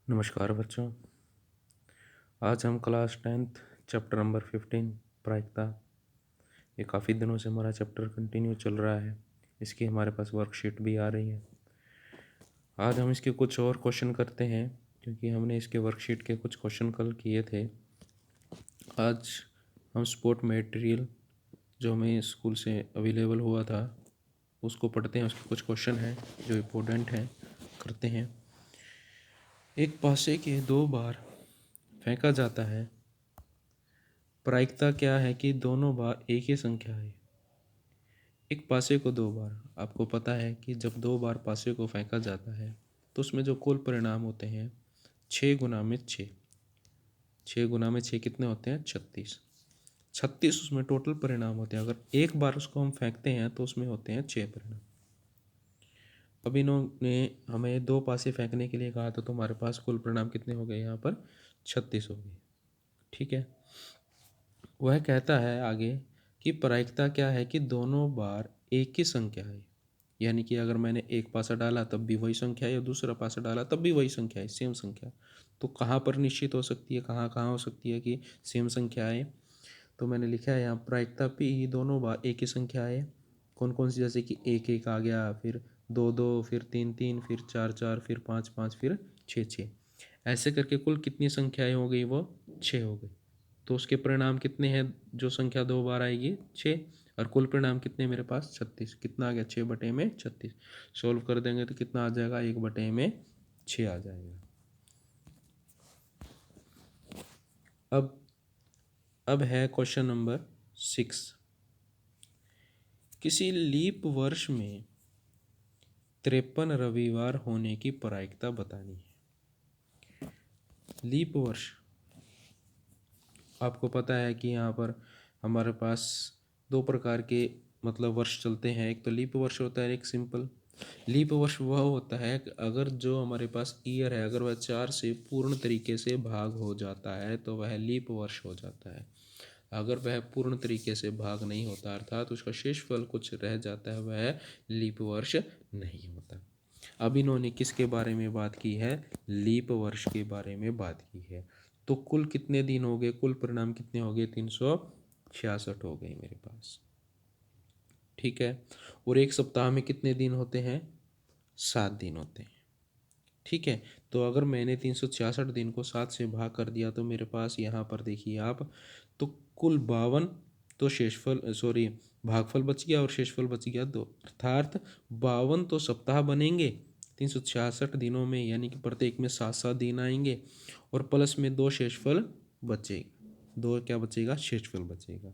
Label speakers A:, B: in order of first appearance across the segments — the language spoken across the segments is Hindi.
A: नमस्कार बच्चों। आज हम क्लास 10th चैप्टर नंबर 15 प्रायिकता। ये काफ़ी दिनों से हमारा चैप्टर कंटिन्यू चल रहा है। इसकी हमारे पास वर्कशीट भी आ रही है। आज हम इसके कुछ और क्वेश्चन करते हैं, क्योंकि हमने इसके वर्कशीट के कुछ क्वेश्चन कल किए थे। आज हम स्पोर्ट मटेरियल जो हमें स्कूल से अवेलेबल हुआ था उसको पढ़ते हैं। उसके कुछ क्वेश्चन हैं जो इम्पोर्टेंट हैं, करते हैं। एक पासे के 2 बार फेंका जाता है। प्रायिकता क्या है कि दोनों बार एक ही संख्या है। एक पासे को 2 बार, आपको पता है कि जब 2 बार पासे को फेंका जाता है तो उसमें जो कुल परिणाम होते हैं 6 गुना में 6, 6 गुना में 6 कितने होते हैं? 36। 36 उसमें टोटल परिणाम होते हैं। अगर एक बार उसको हम फेंकते हैं तो उसमें होते हैं 6 परिणाम। अब इन्होंने हमें 2 पासे फेंकने के लिए कहा था, तो हमारे पास कुल परिणाम कितने हो गए? यहाँ पर 36 हो गए। ठीक है। वह कहता है आगे कि प्रायिकता क्या है कि दोनों बार एक ही संख्या है। यानी कि अगर मैंने एक पासा डाला तब भी वही संख्या है, या दूसरा पासा डाला तब भी वही संख्या है, सेम संख्या। तो कहाँ पर निश्चित हो सकती है, कहाँ कहाँ हो सकती है कि सेम संख्या है? तो मैंने लिखा है यहाँ प्रायिकता पी ही दोनों बार एक ही संख्या है। कौन कौन सी? जैसे कि 1 1 आ गया, फिर 2 2, फिर 3 3, फिर 4 4, फिर 5 5, फिर 6 6। ऐसे करके कुल कितनी संख्याएं हो गई? वो 6 हो गई। तो उसके परिणाम कितने हैं? जो संख्या 2 बार आएगी 6, और कुल परिणाम कितने मेरे पास? 36। कितना आ गया? 6/36। सोल्व कर देंगे तो कितना आ जाएगा? 1/6 आ जाएगा। अब है क्वेश्चन नंबर 6। किसी लीप वर्ष में 53 रविवार होने की प्रायिकता बतानी है। लीप वर्ष, आपको पता है कि यहाँ पर हमारे पास 2 प्रकार के वर्ष चलते हैं। एक तो लीप वर्ष होता है, एक सिंपल। लीप वर्ष वह होता है कि अगर जो हमारे पास ईयर है, अगर वह 4 से पूर्ण तरीके से भाग हो जाता है तो वह लीप वर्ष हो जाता है। अगर वह पूर्ण तरीके से भाग नहीं होता, अर्थात उसका शेषफल कुछ रह जाता है, वह लीप वर्ष नहीं होता। अब इन्होंने किसके बारे में बात की है? लीप वर्ष के बारे में बात की है। तो कुल कितने दिन हो गए? कुल परिणाम कितने हो गए? 366 हो गए मेरे पास। ठीक है। और एक सप्ताह में कितने दिन होते हैं? 7 दिन होते हैं। ठीक है। तो अगर मैंने 366 दिन को 7 से भाग कर दिया तो मेरे पास यहाँ पर देखिए आप, तो कुल 52, तो शेषफल सॉरी भागफल बच गया और शेषफल बच गया 2, अर्थात 52 तो सप्ताह बनेंगे 366 दिनों में, यानी कि प्रत्येक में 7 7 दिन आएंगे, और प्लस में 2 शेषफल बचेगा। 2 क्या बचेगा? शेषफल बचेगा।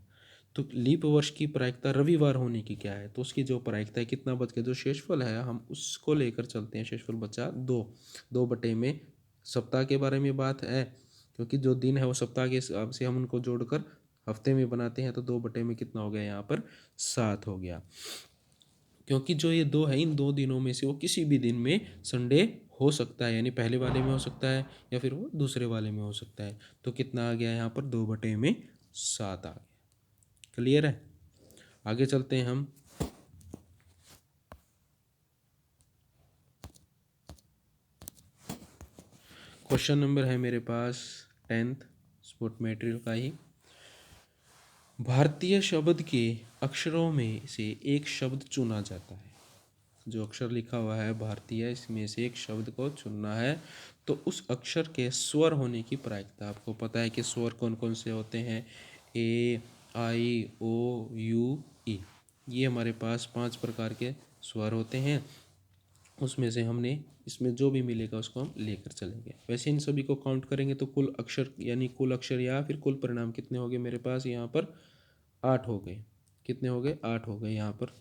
A: तो लीप वर्ष की प्रायिकता रविवार होने की क्या है? तो उसकी जो प्रायिकता है, कितना बच गया? जो शेषफल है हम उसको लेकर चलते हैं। शेषफल बचा 2। 2/में सप्ताह के बारे में बात है, क्योंकि जो दिन है वो सप्ताह के हिसाब से हम उनको जोड़कर हफ्ते में बनाते हैं। तो 2/में कितना हो गया? यहाँ पर 7 हो गया। क्योंकि जो ये 2 है, इन 2 दिनों में से वो किसी भी दिन में संडे हो सकता है, यानी पहले वाले में हो सकता है या फिर वो दूसरे वाले में हो सकता है। तो कितना आ गया यहाँ पर? 2/7 आ गया। क्लियर है? आगे चलते हैं हम। क्वेश्चन नंबर है मेरे पास 10th स्पोर्ट मटेरियल का ही। भारतीय शब्द के अक्षरों में से एक शब्द चुना जाता है। जो अक्षर लिखा हुआ है भारतीय, इसमें से एक शब्द को चुनना है। तो उस अक्षर के स्वर होने की प्रायिकता, आपको पता है कि स्वर कौन कौन से होते हैं? ए, आई, ओ, यू, ई। ये हमारे पास 5 प्रकार के स्वर होते हैं। उसमें से हमने इसमें जो भी मिलेगा उसको हम लेकर चलेंगे। वैसे इन सभी को काउंट करेंगे तो कुल अक्षर, यानी कुल अक्षर या फिर कुल परिणाम कितने हो गए मेरे पास? यहाँ पर 8 हो गए। कितने हो गए? 8 हो गए यहाँ पर।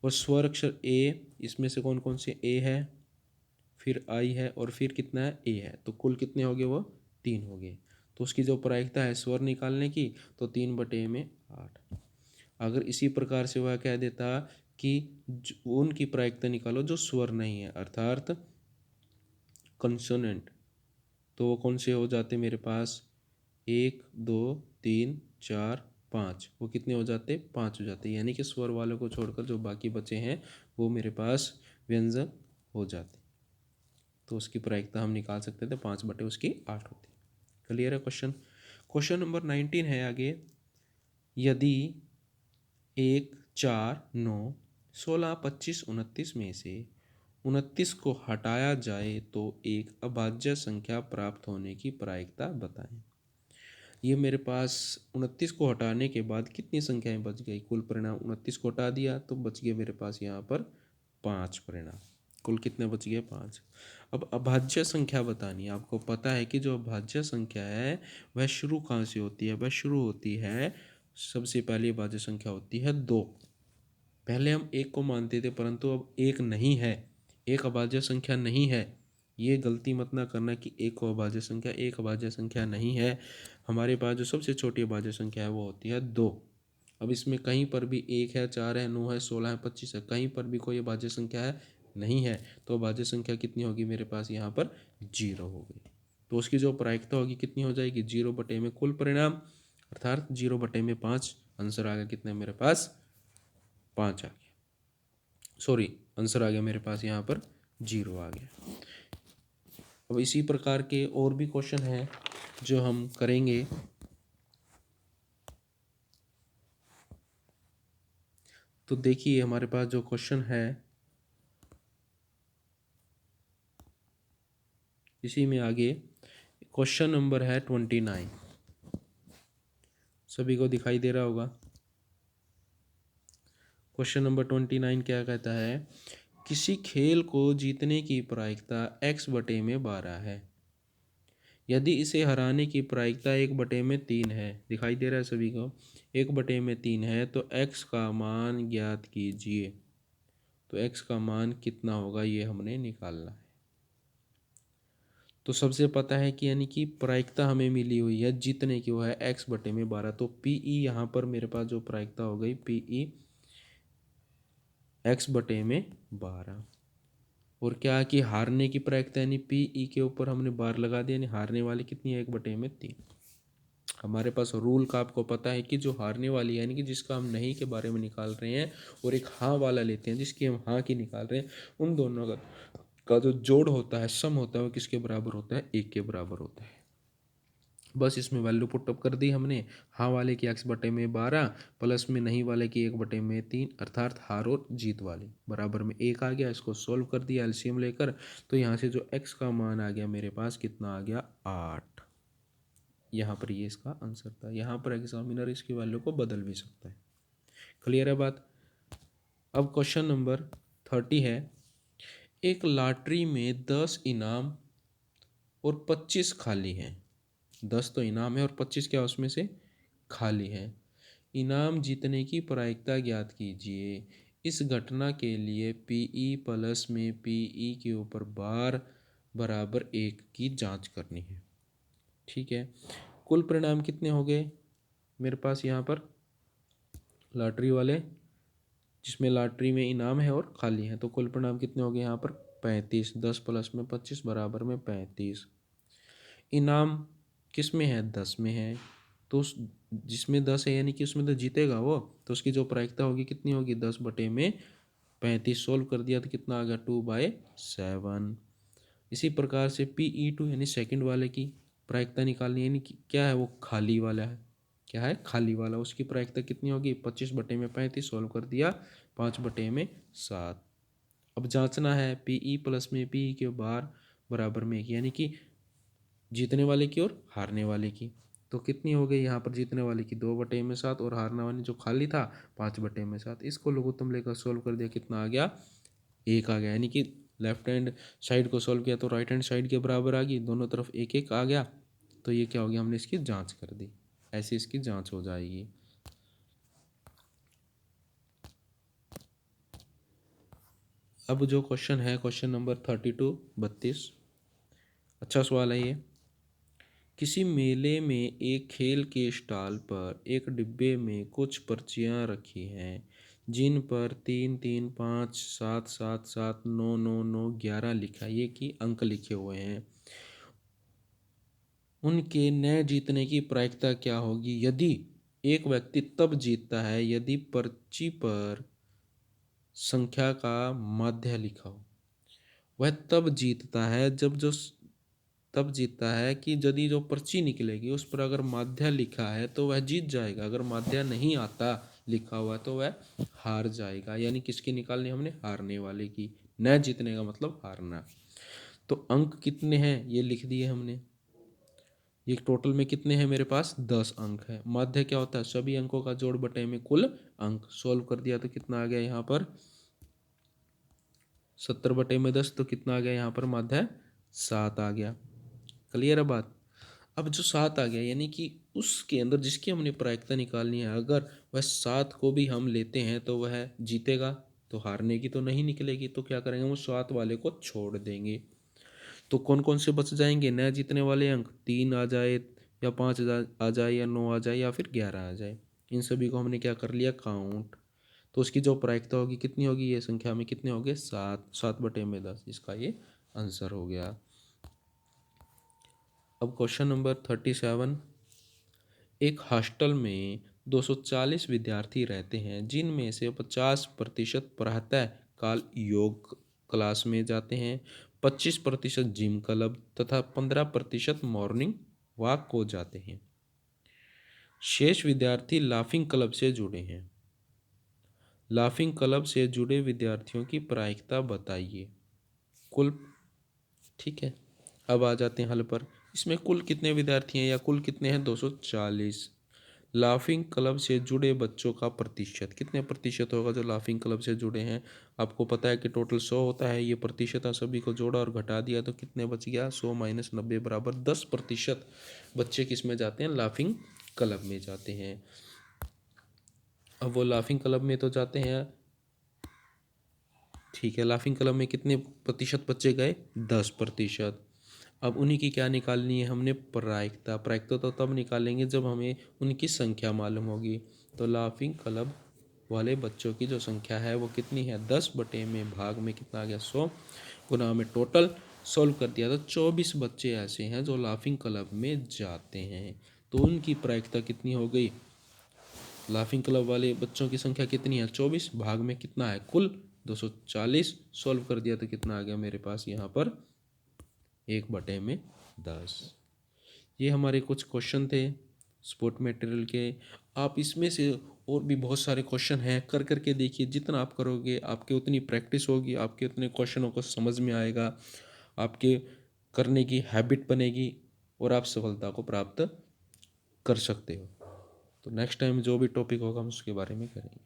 A: और स्वर अक्षर ए, इसमें से कौन कौन से? ए है, फिर आई है, और फिर कितना है? ए है। तो कुल कितने हो गए? वो 3 हो गए। तो उसकी जो प्रायिकता है स्वर निकालने की, तो 3/8। अगर इसी प्रकार से वह कह देता कि उनकी प्रायिकता निकालो जो स्वर नहीं है, अर्थात कंसोनेंट, तो वो कौन से हो जाते मेरे पास? 1 2 3 4 5। वो कितने हो जाते? 5 हो जाते। यानी कि स्वर वालों को छोड़कर जो बाकी बचे हैं वो मेरे पास व्यंजन हो जाते। तो उसकी प्रायिकता हम निकाल सकते थे 5/8 होती। क्लियर है क्वेश्चन। क्वेश्चन नंबर 19 है आगे। यदि 1, 4, 9, 16, 25, 29 में से 29 को हटाया जाए तो एक अभाज्य संख्या प्राप्त होने की प्रायिकता बताएं। ये मेरे पास 29 को हटाने के बाद कितनी संख्याएं बच गई? कुल परिणाम 29 को हटा दिया तो बच गए मेरे पास यहाँ पर 5 परिणाम। कुल कितने बच गए? 5। अब अभाज्य संख्या बतानी है। आपको पता है कि जो अभाज्य संख्या है वह शुरू कहाँ से होती है? वह शुरू होती है, सबसे पहली अभाज्य संख्या होती है 2। पहले हम 1 को मानते थे, परंतु अब 1 नहीं है, 1 अभाज्य संख्या नहीं है। ये गलती मत ना करना कि 1 को अभाज्य संख्या, 1 अभाज्य संख्या नहीं है। हमारे पास जो सबसे छोटी अभाज्य संख्या है वो होती है 2। अब इसमें कहीं पर भी 1 है, 4 है, 9 है, 16 है, 25 है, कहीं पर भी कोई अभाज्य संख्या है नहीं है। तो अभाज्य संख्या कितनी होगी मेरे पास? यहाँ पर 0 हो गई। तो उसकी जो प्रायिकता होगी कितनी हो जाएगी? 0 बटे में कुल परिणाम, अर्थात 0 बटे में 5। आंसर आ गया कितना मेरे पास? 5 आ गया। सॉरी, आंसर आ गया मेरे पास यहाँ पर 0 आ गया। अब इसी प्रकार के और भी क्वेश्चन हैं जो हम करेंगे। तो देखिए हमारे पास जो क्वेश्चन है इसी में आगे क्वेश्चन नंबर है 29। सभी को दिखाई दे रहा होगा। क्वेश्चन नंबर 29 क्या कहता है? किसी खेल को जीतने की प्रायिकता x बटे में 12 है। यदि इसे हराने की प्रायिकता 1/3 है, दिखाई दे रहा है सभी को, 1/3 है, तो x का मान ज्ञात कीजिए। तो x का मान कितना होगा ये हमने निकालना है। तो सबसे पता है कि यानी कि प्रायिकता हमें मिली हुई है जीतने की, वो है x/12। तो PE यहाँ पर मेरे पास जो प्रायिकता हो गई PE x/12। और क्या है कि हारने की प्रायिकता यानी PE के ऊपर हमने बार लगा दिया, यानी हारने वाली कितनी है? 1/3। हमारे पास रूल का आपको पता है कि जो हारने वाली है यानी कि जिसका हम नहीं के बारे में निकाल रहे हैं और एक हाँ वाला लेते हैं जिसकी हम हाँ की निकाल रहे हैं, उन दोनों का जो जोड़ होता है, सम होता है, वो किसके बराबर होता है? 1 के बराबर होता है। बस इसमें वैल्यू पुटअप कर दी हमने। हाँ वाले की x/12 प्लस में नहीं वाले की 1/3, अर्थात हार और जीत वाली बराबर में 1 आ गया। इसको सोल्व कर दिया एलसीएम लेकर, तो यहाँ से जो x का मान आ गया मेरे पास कितना आ गया? 8। यहाँ पर ये इसका आंसर था। यहाँ पर एग्जामिनर इसकी वैल्यू को बदल भी सकता है। क्लियर है बात। अब क्वेश्चन नंबर 30 है। एक लॉटरी में 10 इनाम और 25 खाली हैं। 10 तो इनाम है और 25 क्या उसमें से खाली है। इनाम जीतने की प्रायिकता ज्ञात कीजिए। इस घटना के लिए PE प्लस में PE के ऊपर बार बराबर 1 की जांच करनी है। ठीक है। कुल परिणाम कितने हो गए मेरे पास यहाँ पर? लॉटरी वाले जिसमें लॉटरी में इनाम है और खाली है, तो कुल परिणाम कितने हो गए यहाँ पर? 35। 10 प्लस में 25 बराबर में 35। इनाम किस में है? 10 में है। तो जिसमें 10 है यानी कि उसमें तो जीतेगा वो, तो उसकी जो प्रायिकता होगी कितनी होगी? 10/35। सोल्व कर दिया तो कितना आ गया? 2/7। इसी प्रकार से PE2 यानी सेकंड वाले की प्रायिकता निकालनी, यानी कि क्या है? वो खाली वाला है। क्या है? खाली वाला। उसकी प्रायिकता कितनी होगी? 25/35। सोल्व कर दिया 5/7। अब जांचना है PE प्लस में PE के बार बराबर में, यानी कि जीतने वाले की और हारने वाले की। तो कितनी हो गई यहाँ पर? जीतने वाले की 2/7 और हारने वाले जो खाली था 5/7। इसको लघुत्तम लेकर सोल्व कर दिया, कितना आ गया? 1 आ गया। यानी कि लेफ्ट हैंड साइड को सोल्व किया तो राइट हैंड साइड के बराबर आ गई, दोनों तरफ 1 1 आ गया। तो ये क्या हो गया? हमने इसकी जांच कर दी। ऐसे इसकी जांच हो जाएगी। अब जो क्वेश्चन है क्वेश्चन नंबर 32 अच्छा सवाल है ये। किसी मेले में एक खेल के स्टॉल पर एक डिब्बे में कुछ पर्चियां रखी हैं जिन पर 3 3 5 7 7 7 9 9 9 11 लिखा, ये कि अंक लिखे हुए हैं। उनके न जीतने की प्रायिकता क्या होगी? यदि एक व्यक्ति तब जीतता है यदि पर्ची पर संख्या का माध्य लिखा हो वह तब जीतता है तब जीतता है कि यदि जो पर्ची निकलेगी उस पर अगर माध्य लिखा है तो वह जीत जाएगा, अगर माध्य नहीं आता लिखा हुआ तो वह हार जाएगा। यानी किसकी निकालनी हमने? हारने वाले की। न जीतने का मतलब हारना। तो अंक कितने हैं ये लिख दिए हमने। ये टोटल में कितने हैं मेरे पास? 10 अंक है। माध्य क्या होता है? सभी अंकों का जोड़ बटे में कुल अंक। सोल्व कर दिया तो कितना आ गया यहाँ पर? 70/10। तो कितना आ गया यहाँ पर माध्य? 7 आ गया। क्लियर है बात? अब जो 7 आ गया यानी कि उसके अंदर जिसकी हमने प्रायिकता निकालनी है, अगर वह 7 को भी हम लेते हैं तो वह जीतेगा, तो हारने की तो नहीं निकलेगी। तो क्या करेंगे? वो 7 वाले को छोड़ देंगे। तो कौन कौन से बच जाएंगे न जीतने वाले अंक? 3 आ जाए या 5 आ जाए या 9 आ जाए या फिर 11 आ जाए। इन सभी को हमने क्या कर लिया? काउंट। तो उसकी जो प्रायिकता होगी कितनी होगी? ये संख्या में कितने हो गए? 7। 7/10। इसका ये आंसर हो गया। अब क्वेश्चन नंबर 37। एक हॉस्टल में 240 विद्यार्थी रहते हैं जिनमें से 50% प्रातः काल योग क्लास में जाते हैं, 25% जिम क्लब तथा 15% मॉर्निंग वॉक को जाते हैं। शेष विद्यार्थी लाफिंग क्लब से जुड़े हैं। लाफिंग क्लब से जुड़े विद्यार्थियों की प्रायिकता बताइए। कुल ठीक है। अब आ जाते हैं हल पर। इसमें कुल कितने विद्यार्थी हैं या कुल कितने हैं? 240। लाफिंग क्लब से जुड़े बच्चों का प्रतिशत कितने प्रतिशत होगा जो लाफिंग क्लब से जुड़े हैं? आपको पता है कि टोटल 100 होता है। ये प्रतिशत सभी को जोड़ा और घटा दिया तो कितने बच गया? 100 - 90 बराबर 10% बच्चे किस में जाते हैं? लाफिंग क्लब में जाते हैं। अब वो लाफिंग क्लब में तो जाते हैं, ठीक है। लाफिंग क्लब में कितने प्रतिशत बच्चे गए? 10%। अब उन्हीं की क्या निकालनी है हमने? प्रायिकता। प्रायिकता तो तब निकालेंगे जब हमें उनकी संख्या मालूम होगी। तो लाफिंग क्लब वाले बच्चों की जो संख्या है वो कितनी है? 10 में भाग में कितना आ गया? 100 गुना में टोटल। सॉल्व कर दिया तो 24 बच्चे ऐसे हैं जो लाफिंग क्लब में जाते हैं। तो उनकी प्रायिकता कितनी हो गई? लाफिंग क्लब वाले बच्चों की संख्या कितनी है? 24 भाग में कितना है? कुल 240। सॉल्व कर दिया तो कितना आ गया मेरे पास यहाँ पर? 1/10। ये हमारे कुछ क्वेश्चन थे स्पोर्ट मटेरियल के। आप इसमें से और भी बहुत सारे क्वेश्चन हैं, कर करके देखिए। जितना आप करोगे आपके उतनी प्रैक्टिस होगी, आपके उतने क्वेश्चनों को समझ में आएगा, आपके करने की हैबिट बनेगी और आप सफलता को प्राप्त कर सकते हो। तो नेक्स्ट टाइम जो भी टॉपिक होगा हम उसके बारे में करेंगे।